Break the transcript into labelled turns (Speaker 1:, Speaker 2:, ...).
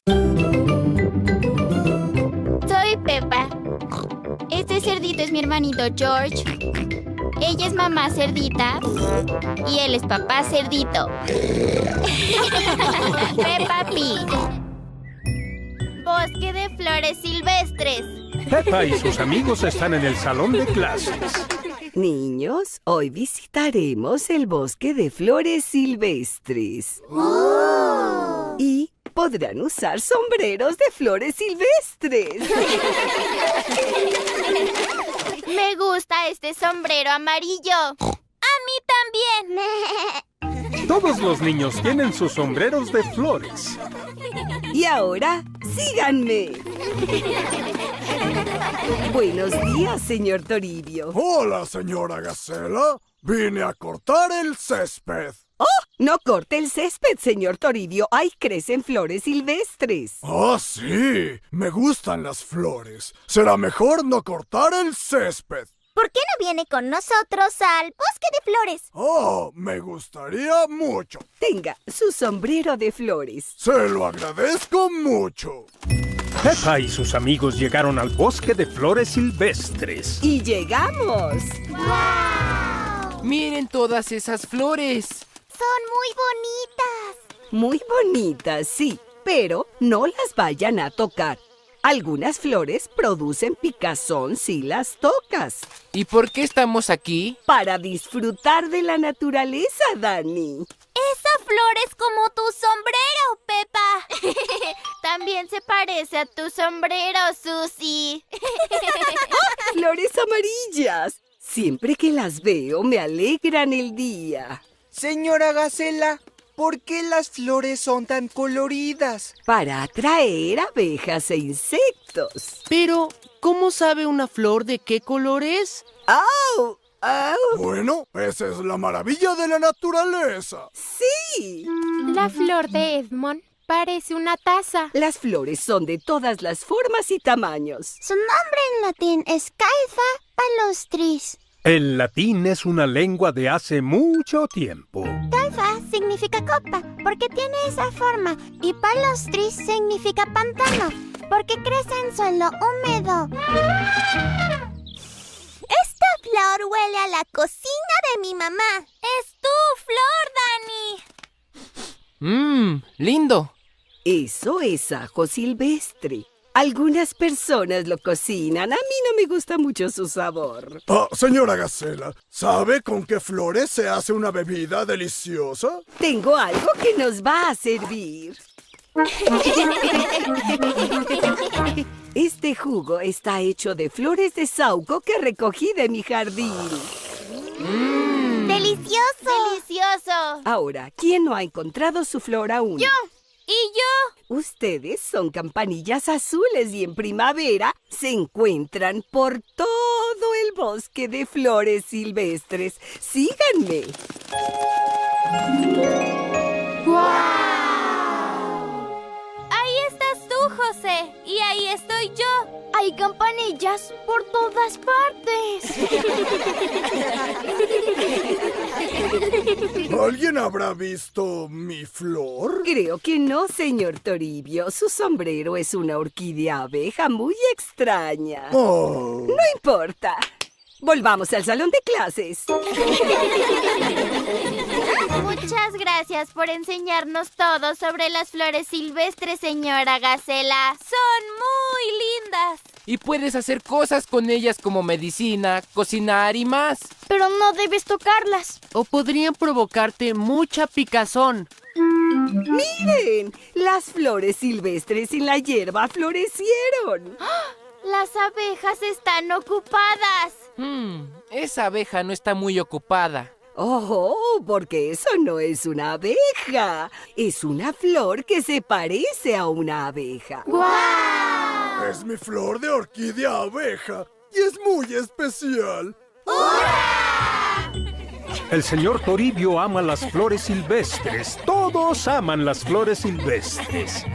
Speaker 1: Soy Peppa. Este cerdito es mi hermanito George. Ella es mamá cerdita. Y él es papá cerdito. Peppa Pig. Bosque de flores silvestres.
Speaker 2: Peppa y sus amigos están en el salón de clases.
Speaker 3: Niños, hoy visitaremos el bosque de flores silvestres. Y podrán usar sombreros de flores silvestres.
Speaker 1: Me gusta este sombrero amarillo. ¡A mí también!
Speaker 2: Todos los niños tienen sus sombreros de flores.
Speaker 3: Y ahora, síganme. Buenos días, señor Toribio.
Speaker 4: Hola, señora Gacela. Vine a cortar el césped.
Speaker 3: ¡Oh! No corte el césped, señor Toribio. Ahí crecen flores silvestres.
Speaker 4: Ah, sí. Me gustan las flores. Será mejor no cortar el césped.
Speaker 1: ¿Por qué no viene con nosotros al bosque de flores?
Speaker 4: Oh, me gustaría mucho.
Speaker 3: Tenga su sombrero de flores.
Speaker 4: Se lo agradezco mucho.
Speaker 2: Peppa y sus amigos llegaron al bosque de flores silvestres.
Speaker 3: ¡Y llegamos!
Speaker 1: ¡Wow!
Speaker 5: ¡Miren todas esas flores!
Speaker 1: ¡Son muy bonitas!
Speaker 3: Muy bonitas, sí, pero no las vayan a tocar. Algunas flores producen picazón si las tocas.
Speaker 5: ¿Y por qué estamos aquí?
Speaker 3: Para disfrutar de la naturaleza, Dani.
Speaker 1: ¡Esa flor es como tu sombrero, Peppa! También se parece a tu sombrero, Susie.
Speaker 3: ¡Flores amarillas! Siempre que las veo me alegran el día.
Speaker 6: Señora Gacela, ¿por qué las flores son tan coloridas?
Speaker 3: Para atraer abejas e insectos.
Speaker 5: Pero, ¿cómo sabe una flor de qué color es?
Speaker 3: ¡Au! ¡Au!
Speaker 4: Bueno, esa es la maravilla de la naturaleza.
Speaker 3: ¡Sí!
Speaker 7: La flor de Edmond parece una taza.
Speaker 3: Las flores son de todas las formas y tamaños.
Speaker 1: Su nombre en latín es Calfa palustris.
Speaker 2: El latín es una lengua de hace mucho tiempo.
Speaker 1: Calfa significa copa, porque tiene esa forma. Y palustris significa pantano, porque crece en suelo húmedo. Esta flor huele a la cocina de mi mamá. ¡Es tu flor, Dani!
Speaker 5: Lindo.
Speaker 3: Eso es ajo silvestre. Algunas personas lo cocinan. A mí no me gusta mucho su sabor.
Speaker 4: Ah, señora Gacela, ¿sabe con qué flores se hace una bebida deliciosa?
Speaker 3: Tengo algo que nos va a servir. Este jugo está hecho de flores de saúco que recogí de mi jardín.
Speaker 1: ¡Delicioso! ¡Delicioso!
Speaker 3: Ahora, ¿quién no ha encontrado su flor aún?
Speaker 1: ¡Yo! ¿Y yo?
Speaker 3: Ustedes son campanillas azules y en primavera se encuentran por todo el bosque de flores silvestres. ¡Síganme!
Speaker 1: Ahí estás tú, José. Y ahí estoy yo. Hay campanillas por todas partes.
Speaker 4: ¿Alguien habrá visto mi flor?
Speaker 3: Creo que no, señor Toribio. Su sombrero es una orquídea abeja muy extraña.
Speaker 4: Oh.
Speaker 3: No importa. Volvamos al salón de clases.
Speaker 1: Muchas gracias por enseñarnos todo sobre las flores silvestres, señora Gacela. Son muy lindas.
Speaker 5: Y puedes hacer cosas con ellas como medicina, cocinar y más.
Speaker 1: Pero no debes tocarlas.
Speaker 5: O podrían provocarte mucha picazón.
Speaker 3: ¡Miren! Las flores silvestres en la hierba florecieron.
Speaker 1: Las abejas están ocupadas.
Speaker 5: Esa abeja no está muy ocupada.
Speaker 3: ¡Oh! Porque eso no es una abeja. Es una flor que se parece a una abeja.
Speaker 1: ¡Guau!
Speaker 4: Es mi flor de orquídea abeja y es muy especial.
Speaker 1: ¡Hurra!
Speaker 2: El señor Toribio ama las flores silvestres. Todos aman las flores silvestres.